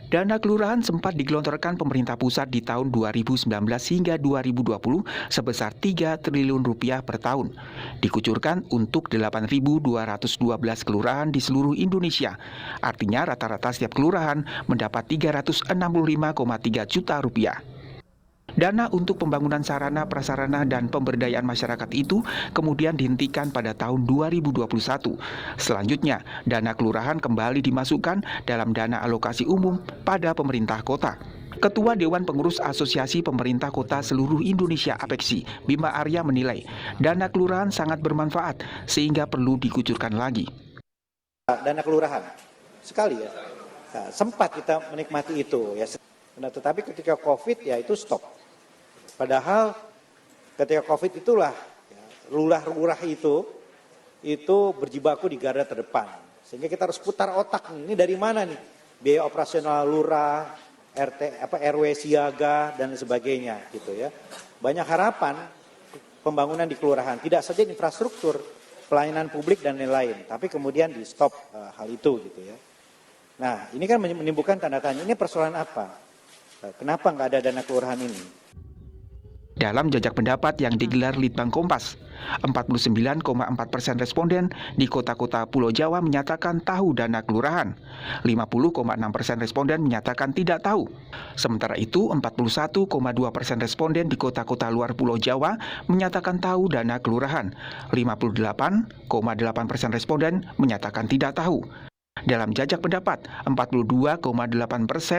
Dana kelurahan sempat digelontorkan pemerintah pusat di tahun 2019 hingga 2020 sebesar 3 triliun rupiah per tahun. Dikucurkan untuk 8.212 kelurahan di seluruh Indonesia. Artinya rata-rata setiap kelurahan mendapat 365,3 juta rupiah. Dana untuk pembangunan sarana, prasarana, dan pemberdayaan masyarakat itu kemudian dihentikan pada tahun 2021. Selanjutnya, dana kelurahan kembali dimasukkan dalam dana alokasi umum pada pemerintah kota. Ketua Dewan Pengurus Asosiasi Pemerintah Kota Seluruh Indonesia (APEKSI), Bima Arya menilai, dana kelurahan sangat bermanfaat sehingga perlu dikucurkan lagi. Dana kelurahan, sekali ya, nah, sempat kita menikmati itu ya. Nah, tetapi ketika COVID ya itu stop. Padahal ketika COVID itulah ya, lurah-lurah itu berjibaku di garda terdepan. Sehingga kita harus putar otak nih, ini dari mana nih? Biaya operasional lurah, RW siaga dan sebagainya gitu ya. Banyak harapan pembangunan di kelurahan, tidak saja infrastruktur, pelayanan publik dan lain-lain, tapi kemudian di stop hal itu gitu ya. Nah, ini kan menimbulkan tanda tanya, ini persoalan apa? Kenapa nggak ada dana kelurahan ini? Dalam jajak pendapat yang digelar Litbang Kompas, 49,4% responden di kota-kota Pulau Jawa menyatakan tahu dana kelurahan. 50,6% responden menyatakan tidak tahu. Sementara itu, 41,2% responden di kota-kota luar Pulau Jawa menyatakan tahu dana kelurahan. 58,8% responden menyatakan tidak tahu. Dalam jajak pendapat, 42,8%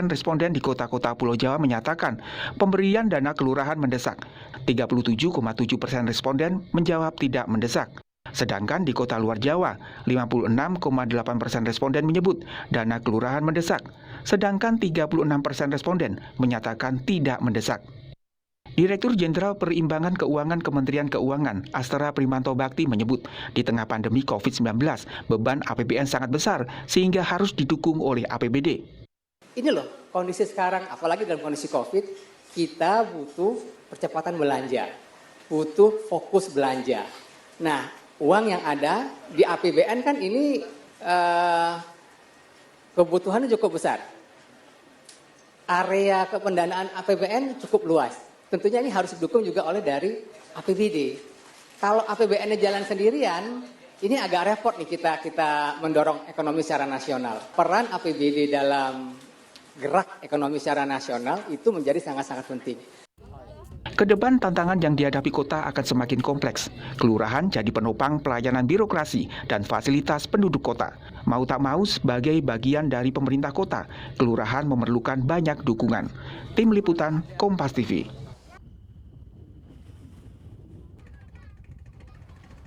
responden di kota-kota Pulau Jawa menyatakan pemberian dana kelurahan mendesak. 37,7% responden menjawab tidak mendesak. Sedangkan di kota luar Jawa, 56,8% responden menyebut dana kelurahan mendesak. Sedangkan 36% responden menyatakan tidak mendesak. Direktur Jenderal Perimbangan Keuangan Kementerian Keuangan, Astara Primanto Bakti menyebut, di tengah pandemi COVID-19, beban APBN sangat besar sehingga harus didukung oleh APBD. Ini loh, kondisi sekarang, apalagi dalam kondisi COVID, kita butuh percepatan belanja, butuh fokus belanja. Nah, uang yang ada di APBN kan ini kebutuhannya cukup besar. Area kependanaan APBN cukup luas. Tentunya ini harus didukung juga oleh dari APBD. Kalau APBN-nya jalan sendirian, ini agak repot nih kita mendorong ekonomi secara nasional. Peran APBD dalam gerak ekonomi secara nasional itu menjadi sangat-sangat penting. Kedepan tantangan yang dihadapi kota akan semakin kompleks. Kelurahan jadi penopang pelayanan birokrasi dan fasilitas penduduk kota. Mau tak mau sebagai bagian dari pemerintah kota, kelurahan memerlukan banyak dukungan. Tim Liputan Kompas TV.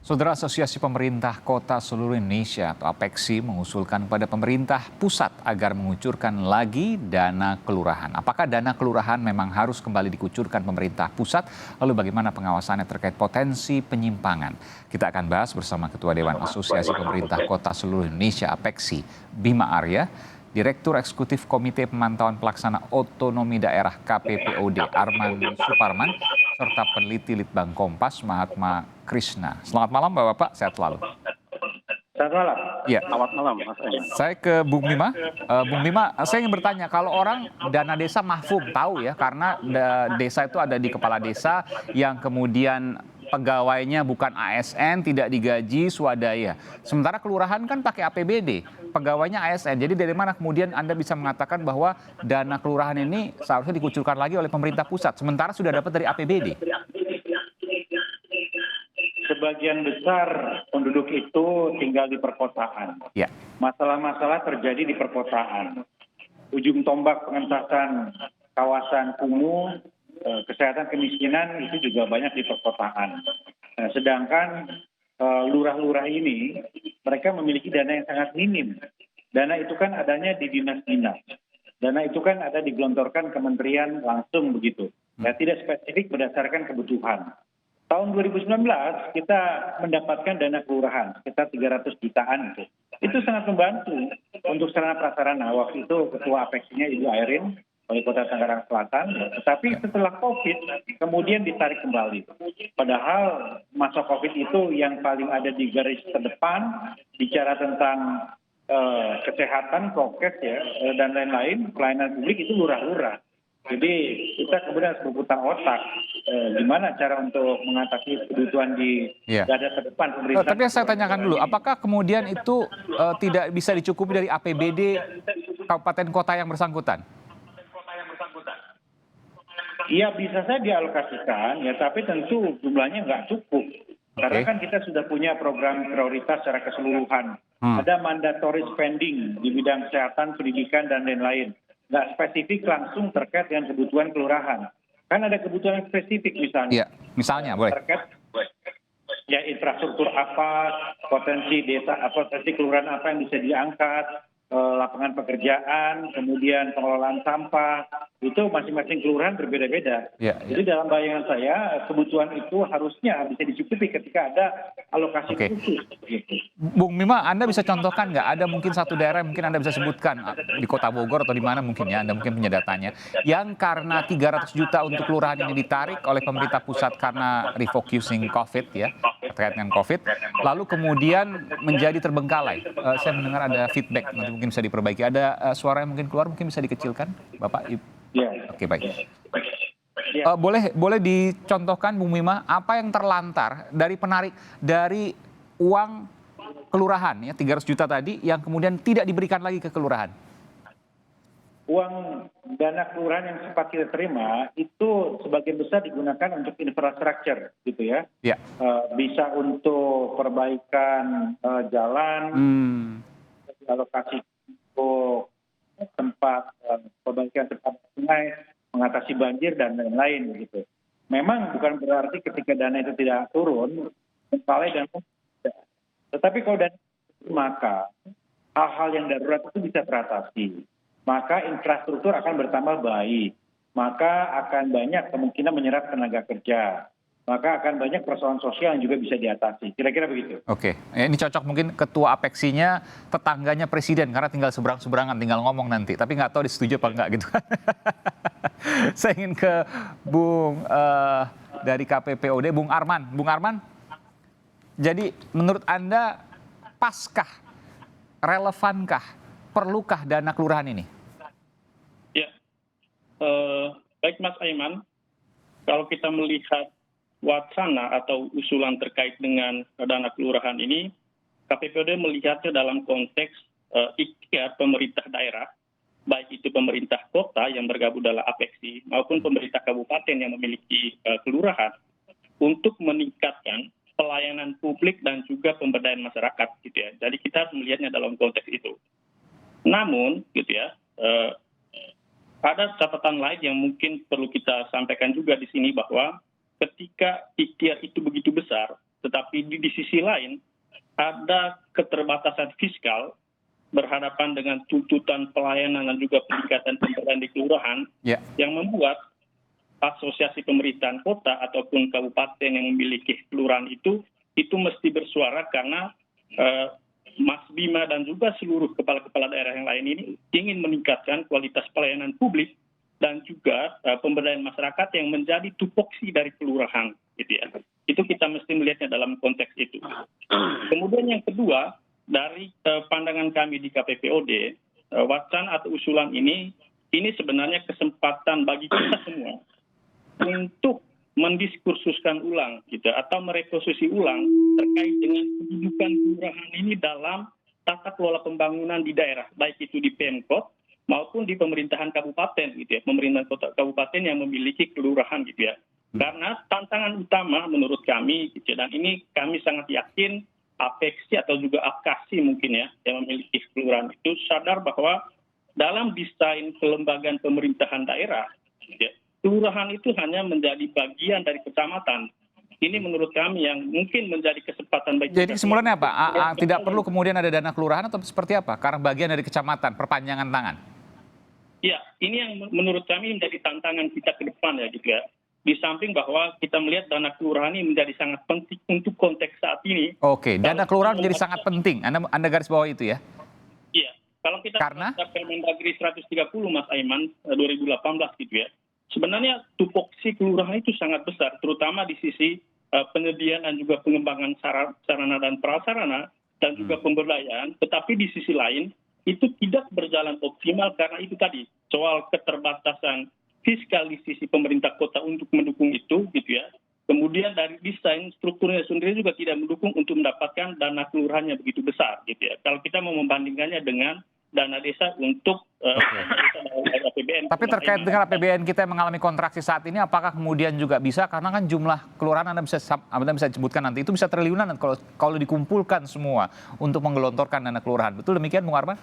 Saudara, Asosiasi Pemerintah Kota Seluruh Indonesia atau APEKSI mengusulkan pada pemerintah pusat agar mengucurkan lagi dana kelurahan. Apakah dana kelurahan memang harus kembali dikucurkan pemerintah pusat? Lalu bagaimana pengawasannya terkait potensi penyimpangan? Kita akan bahas bersama Ketua Dewan Asosiasi Pemerintah Kota Seluruh Indonesia APEKSI, Bima Arya, Direktur Eksekutif Komite Pemantauan Pelaksana Otonomi Daerah KPPOD Arman Suparman, serta peneliti Litbang Kompas Mahatma Krishna. Selamat malam Bapak-Bapak, sehat selalu. Selamat malam. Ya. Selamat malam Mas Aiman. Saya ke Bung Bima. Bung Bima, saya ingin bertanya, kalau orang dana desa mahfum tahu ya, karena desa itu ada di kepala desa yang kemudian pegawainya bukan ASN, tidak digaji swadaya. Sementara kelurahan kan pakai APBD, pegawainya ASN. Jadi dari mana kemudian Anda bisa mengatakan bahwa dana kelurahan ini seharusnya dikucurkan lagi oleh pemerintah pusat, sementara sudah dapat dari APBD? Sebagian besar penduduk itu tinggal di perkotaan. Ya. Masalah-masalah terjadi di perkotaan. Ujung tombak pengentasan kawasan kumuh, kesehatan kemiskinan itu juga banyak di perkotaan. Sedangkan lurah-lurah ini mereka memiliki dana yang sangat minim. Dana itu kan adanya di dinas-dinas. Dana itu kan ada digelontorkan kementerian langsung begitu. Ya, tidak spesifik berdasarkan kebutuhan. Tahun 2019 kita mendapatkan dana kelurahan sekitar 300 jutaan itu. Itu sangat membantu untuk sarana prasarana. Waktu itu ketua APEKSI-nya Ibu Airin, Wali Kota Tangerang Selatan. Tetapi setelah COVID kemudian ditarik kembali. Padahal masa COVID itu yang paling ada di garis terdepan bicara tentang kesehatan, prokes ya, dan lain-lain, pelayanan publik itu lurah-lurah. Jadi kita kemudian harus berputar otak gimana cara untuk mengatasi kebutuhan di Iya. garda terdepan pemerintah. Tapi yang saya tanyakan dulu, apakah kemudian itu tidak bisa dicukupi dari APBD kabupaten kota yang bersangkutan? Iya bisa saja dialokasikan ya, tapi tentu jumlahnya nggak cukup. Karena kan kita sudah punya program prioritas secara keseluruhan. Ada mandatory spending di bidang kesehatan, pendidikan, dan lain-lain. Nggak spesifik langsung terkait dengan kebutuhan kelurahan. Kan ada kebutuhan spesifik misalnya. Iya, misalnya boleh. Terkait ya infrastruktur apa, potensi desa, potensi kelurahan apa yang bisa diangkat, lapangan pekerjaan, kemudian pengelolaan sampah, itu masing-masing kelurahan berbeda-beda. Ya, Jadi dalam bayangan saya kebutuhan itu harusnya bisa dicukupi ketika ada alokasi khusus. Gitu. Bung Bima, Anda bisa contohkan nggak? Ada mungkin satu daerah mungkin Anda bisa sebutkan di Kota Bogor atau di mana mungkin ya, Anda mungkin punya datanya, yang karena 300 juta untuk kelurahan ini ditarik oleh pemerintah pusat karena refocusing COVID ya, terkait dengan COVID, lalu kemudian menjadi terbengkalai. Saya mendengar ada feedback, nanti mungkin bisa diperbaiki. Ada suara yang mungkin keluar, mungkin bisa dikecilkan, Bapak? Ya. Oke, baik. Ya. Boleh dicontohkan, Bung Bima, apa yang terlantar dari uang kelurahan ya 300 juta tadi yang kemudian tidak diberikan lagi ke kelurahan? Uang dana kelurahan yang sempat kita terima itu sebagian besar digunakan untuk infrastruktur gitu ya. Ya. Bisa untuk perbaikan jalan, alokasi untuk tempat perbaikan tempat sungai, mengatasi banjir dan lain-lain gitu. Memang bukan berarti ketika dana itu tidak turun, kembali dan tetapi kalau dana maka hal-hal yang darurat itu bisa teratasi. Maka infrastruktur akan bertambah baik. Maka akan banyak kemungkinan menyerap tenaga kerja. Maka akan banyak persoalan sosial yang juga bisa diatasi. Kira-kira begitu. Oke, ini cocok mungkin ketua apeksinya tetangganya presiden karena tinggal seberang-seberangan, tinggal ngomong nanti. Tapi nggak tahu disetujui apa enggak gitu kan. Saya ingin ke Bung dari KPPOD, Bung Arman. Bung Arman, jadi menurut Anda paskah, relevankah, perlukah dana kelurahan ini? Ya, baik Mas Aiman, kalau kita melihat wacana atau usulan terkait dengan dana kelurahan ini, KPPOD melihatnya dalam konteks ikhtiar pemerintah daerah, baik itu pemerintah kota yang bergabung dalam APEKSI maupun pemerintah kabupaten yang memiliki kelurahan untuk meningkatkan pelayanan publik dan juga pemberdayaan masyarakat, gitu ya. Jadi kita harus melihatnya dalam konteks itu. Namun, gitu ya, ada catatan lain yang mungkin perlu kita sampaikan juga di sini bahwa ketika ikhtiar itu begitu besar, tetapi di sisi lain ada keterbatasan fiskal berhadapan dengan tuntutan pelayanan dan juga peningkatan pemberdayaan di kelurahan yang membuat asosiasi pemerintahan kota ataupun kabupaten yang memiliki kelurahan itu mesti bersuara karena Mas Bima dan juga seluruh kepala-kepala daerah yang lain ini ingin meningkatkan kualitas pelayanan publik dan juga pemberdayaan masyarakat yang menjadi tupoksi dari kelurahan, gitu ya. Itu kita mesti melihatnya dalam konteks itu. Kemudian yang kedua, dari pandangan kami di KPPOD, wacana atau usulan ini sebenarnya kesempatan bagi kita semua untuk mendiskursuskan ulang, gitu, atau mereposisi ulang terkait dengan kedudukan kelurahan ini dalam tata kelola pembangunan di daerah, baik itu di Pemkot maupun di pemerintahan kabupaten, gitu ya, pemerintahan kota kabupaten yang memiliki kelurahan, gitu ya. Karena tantangan utama menurut kami, gitu ya, dan ini kami sangat yakin APEKSI atau juga APKASI mungkin ya, yang memiliki kelurahan itu sadar bahwa dalam desain kelembagaan pemerintahan daerah, gitu ya, kelurahan itu hanya menjadi bagian dari kecamatan. Ini menurut kami yang mungkin menjadi kesempatan bagi. Jadi kesimpulannya apa? Tidak perlu kemudian ada dana kelurahan atau seperti apa? Karena bagian dari kecamatan, perpanjangan tangan. Ya, ini yang menurut kami menjadi tantangan kita ke depan ya, gitu ya. Di samping bahwa kita melihat dana kelurahan ini menjadi sangat penting untuk konteks saat ini. Oke, dana kelurahan menjadi sangat penting. Anda garis bawah itu ya? Iya, kalau kita Karena Permendagri 130 Mas Aiman 2018 gitu ya. Sebenarnya tupoksi kelurahan itu sangat besar, terutama di sisi penyediaan dan juga pengembangan sarana dan prasarana dan juga pemberdayaan, tetapi di sisi lain itu tidak berjalan optimal karena itu tadi soal keterbatasan fiskal di sisi pemerintah kota untuk mendukung itu, gitu ya. Kemudian dari desain strukturnya sendiri juga tidak mendukung untuk mendapatkan dana kelurahannya begitu besar, gitu ya. Kalau kita mau membandingkannya dengan dana desa untuk dari APBN. Tapi terkait dengan APBN kita yang mengalami kontraksi saat ini, apakah kemudian juga bisa, karena kan jumlah kelurahan Anda bisa sebutkan nanti, itu bisa triliunan kalau dikumpulkan semua untuk menggelontorkan dana kelurahan. Betul demikian, Bung Arman?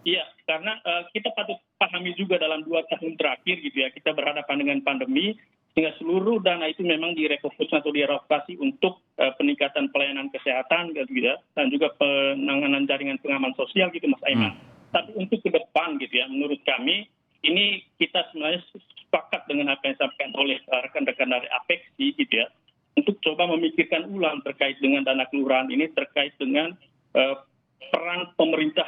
Iya, karena kita patut pahami juga dalam 2 tahun terakhir gitu ya, kita berhadapan dengan pandemi, sehingga seluruh dana itu memang direkofokus atau direlokasi untuk peningkatan pelayanan kesehatan gitu ya, dan juga penanganan jaringan pengaman sosial gitu Mas Aiman. Tapi untuk ke depan gitu ya, menurut kami ini kita sebenarnya sepakat dengan apa yang disampaikan oleh rekan-rekan dari APEKSI gitu ya, untuk coba memikirkan ulang terkait dengan dana kelurahan ini, terkait dengan peran pemerintah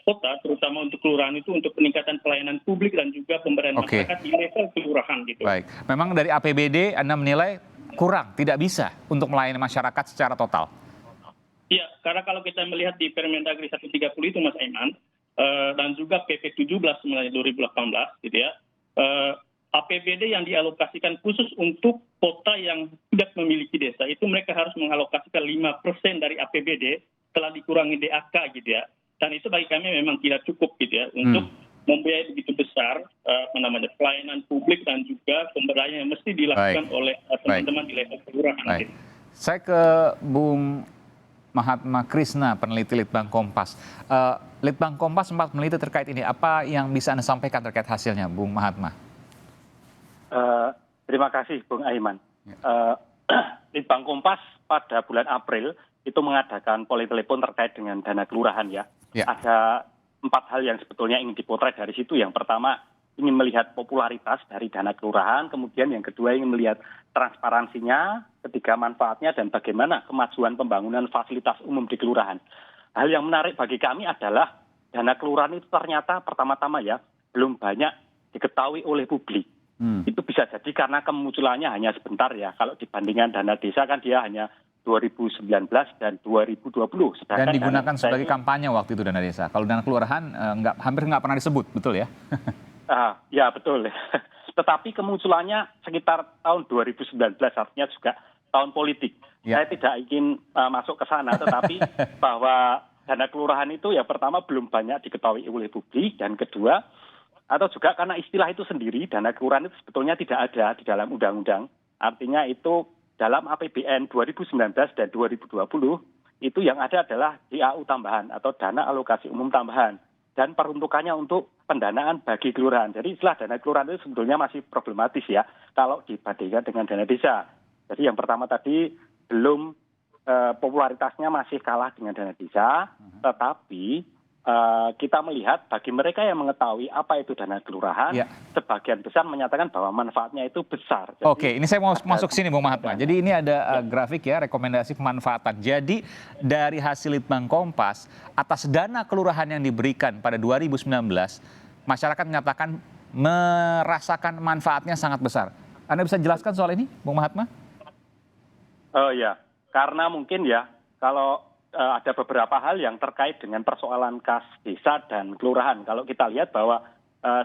kota, terutama untuk kelurahan itu untuk peningkatan pelayanan publik dan juga pemberdayaan masyarakat di level kelurahan gitu. Baik, memang dari APBD Anda menilai kurang, tidak bisa untuk melayani masyarakat secara total. Iya, karena kalau kita melihat di Permendagri 130 itu Mas Aiman, dan juga PP 17 sebenarnya 2018 gitu ya, APBD yang dialokasikan khusus untuk kota yang tidak memiliki desa itu mereka harus mengalokasikan 5% dari APBD setelah dikurangi DAK gitu ya. Dan itu bagi kami memang tidak cukup gitu ya untuk membiayai begitu besar pelayanan publik dan juga pemberdayaan yang mesti dilakukan oleh teman-teman di level kelurahan. Baik. Saya ke Bung Mahatma Krisna, peneliti Litbang Kompas. Litbang Kompas sempat meneliti terkait ini. Apa yang bisa Anda sampaikan terkait hasilnya, Bung Mahatma? Terima kasih, Bung Aiman. Litbang Kompas pada bulan April itu mengadakan politelepon terkait dengan dana kelurahan ya. Ada 4 hal yang sebetulnya ingin dipotret dari situ. Yang pertama, ingin melihat popularitas dari dana kelurahan. Kemudian yang kedua, ingin melihat transparansinya, ketiga manfaatnya, dan bagaimana kemajuan pembangunan fasilitas umum di kelurahan. Hal yang menarik bagi kami adalah dana kelurahan itu ternyata pertama-tama ya belum banyak diketahui oleh publik. Itu bisa jadi karena kemunculannya hanya sebentar ya. Kalau dibandingkan dana desa kan dia hanya 2019 dan 2020. Dan digunakan sebagai kampanye waktu itu dana desa. Kalau dana kelurahan hampir nggak pernah disebut, betul ya? Ya betul. Tetapi kemunculannya sekitar tahun 2019, artinya juga tahun politik. Saya tidak ingin masuk ke sana, tetapi bahwa dana kelurahan itu ya pertama belum banyak diketahui oleh publik, dan kedua, atau juga karena istilah itu sendiri, dana kelurahan itu sebetulnya tidak ada di dalam undang-undang. Artinya itu dalam APBN 2019 dan 2020 itu yang ada adalah DAU tambahan atau dana alokasi umum tambahan, dan peruntukannya untuk pendanaan bagi kelurahan. Jadi istilah dana kelurahan itu sebetulnya masih problematis ya kalau dibandingkan dengan dana desa. Jadi yang pertama tadi belum popularitasnya masih kalah dengan dana desa, tetapi kita melihat bagi mereka yang mengetahui apa itu dana kelurahan, sebagian besar menyatakan bahwa manfaatnya itu besar. Jadi, Oke, ini saya mau masuk sini Bung Mahatma. Jadi ini ada grafik ya, rekomendasi pemanfaatan. Jadi dari hasil Litbang Kompas, atas dana kelurahan yang diberikan pada 2019, masyarakat menyatakan merasakan manfaatnya sangat besar. Anda bisa jelaskan soal ini, Bung Mahatma? Ya, karena mungkin ya, kalau ada beberapa hal yang terkait dengan persoalan kas desa dan kelurahan. Kalau kita lihat bahwa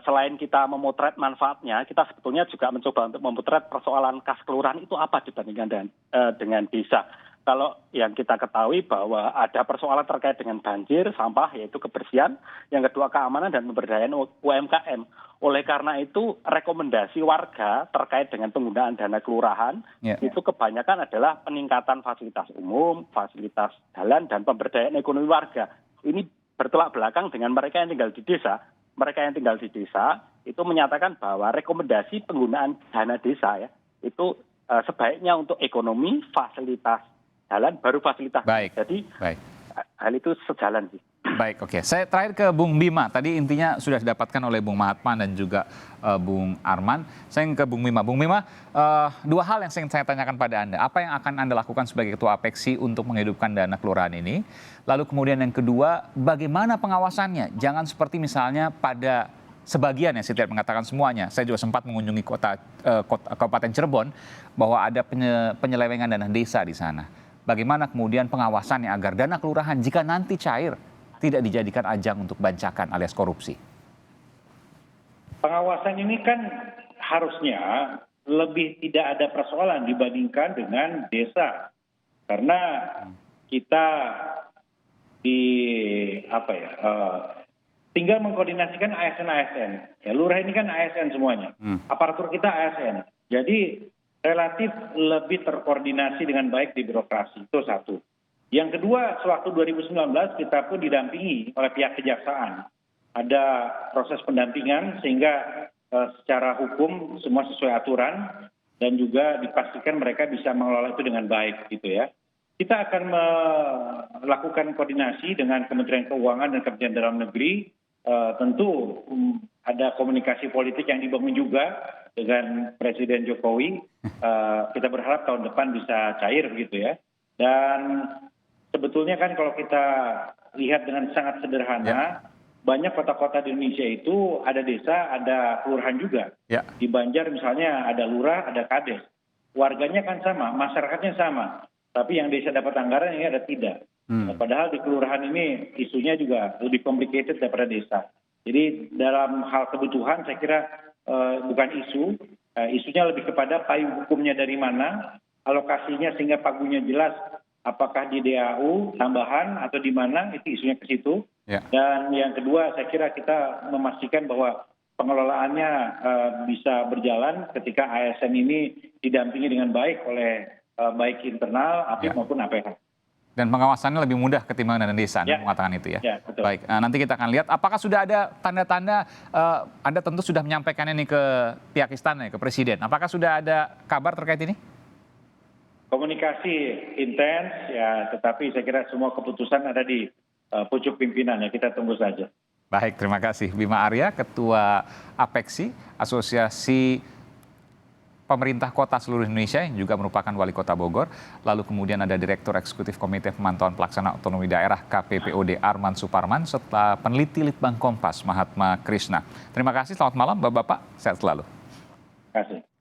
selain kita memotret manfaatnya, kita sebetulnya juga mencoba untuk memotret persoalan kas kelurahan itu apa dibandingkan dengan desa. Kalau yang kita ketahui bahwa ada persoalan terkait dengan banjir, sampah, yaitu kebersihan, yang kedua keamanan dan pemberdayaan UMKM. Oleh karena itu, rekomendasi warga terkait dengan penggunaan dana kelurahan itu kebanyakan adalah peningkatan fasilitas umum, fasilitas jalan, dan pemberdayaan ekonomi warga. Ini bertolak belakang dengan mereka yang tinggal di desa. Mereka yang tinggal di desa itu menyatakan bahwa rekomendasi penggunaan dana desa ya itu sebaiknya untuk ekonomi, fasilitas jalan, baru fasilitas. Jadi hal itu sejalan sih. Baik, oke. Saya terakhir ke Bung Bima. Tadi intinya sudah didapatkan oleh Bung Mahatma dan juga Bung Arman. Saya ke Bung Bima. Bung Bima, 2 hal yang saya tanyakan pada Anda. Apa yang akan Anda lakukan sebagai Ketua APEKSI untuk menghidupkan dana kelurahan ini? Lalu kemudian yang kedua, bagaimana pengawasannya? Jangan seperti misalnya pada sebagian ya, saya tidak mengatakan semuanya. Saya juga sempat mengunjungi Kabupaten Cirebon bahwa ada penyelewengan dana desa di sana. bagaimana kemudian pengawasannya agar dana kelurahan jika nanti cair tidak dijadikan ajang untuk bancakan alias korupsi? Pengawasan ini kan harusnya lebih tidak ada persoalan dibandingkan dengan desa. Karena kita tinggal mengkoordinasikan ASN. Ya, lurah ini kan ASN semuanya. Aparatur kita ASN. Jadi relatif lebih terkoordinasi dengan baik di birokrasi. Itu satu. Yang kedua, sewaktu 2019 kita pun didampingi oleh pihak kejaksaan. Ada proses pendampingan sehingga secara hukum semua sesuai aturan dan juga dipastikan mereka bisa mengelola itu dengan baik gitu ya. Kita akan melakukan koordinasi dengan Kementerian Keuangan dan Kementerian Dalam Negeri. Tentu ada komunikasi politik yang dibangun juga dengan Presiden Jokowi. Kita berharap tahun depan bisa cair begitu ya. Dan sebetulnya kan kalau kita lihat dengan sangat sederhana, banyak kota-kota di Indonesia itu ada desa, ada kelurahan juga. Ya. Di Banjar misalnya ada lurah, ada kades. Warganya kan sama, masyarakatnya sama. Tapi yang desa dapat anggaran, ini ada tidak. Padahal di kelurahan ini isunya juga lebih complicated daripada desa. Jadi dalam hal kebutuhan saya kira bukan isu, isunya lebih kepada payung hukumnya dari mana, alokasinya sehingga pagunya jelas, apakah di DAU tambahan atau di mana, itu isunya ke situ. Ya. Dan yang kedua saya kira kita memastikan bahwa pengelolaannya bisa berjalan ketika ASN ini didampingi dengan baik oleh baik internal, APIK maupun APH. Dan pengawasannya lebih mudah ketimbang dana desa, mengatakan itu ya. Ya, betul. Baik, nanti kita akan lihat apakah sudah ada tanda-tanda, Anda tentu sudah menyampaikan ini ke pihak istana, ke Presiden. Apakah sudah ada kabar terkait ini? Komunikasi intens ya, tetapi saya kira semua keputusan ada di pucuk pimpinan ya, kita tunggu saja. Baik, terima kasih. Bima Arya, Ketua APEKSI, Asosiasi Pemerintah Kota Seluruh Indonesia yang juga merupakan Wali Kota Bogor. Lalu kemudian ada Direktur Eksekutif Komite Pemantauan Pelaksana Otonomi Daerah KPPOD Arman Suparman, serta peneliti Litbang Kompas Mahatma Krishna. Terima kasih, selamat malam Bapak-Bapak, sehat selalu. Terima kasih.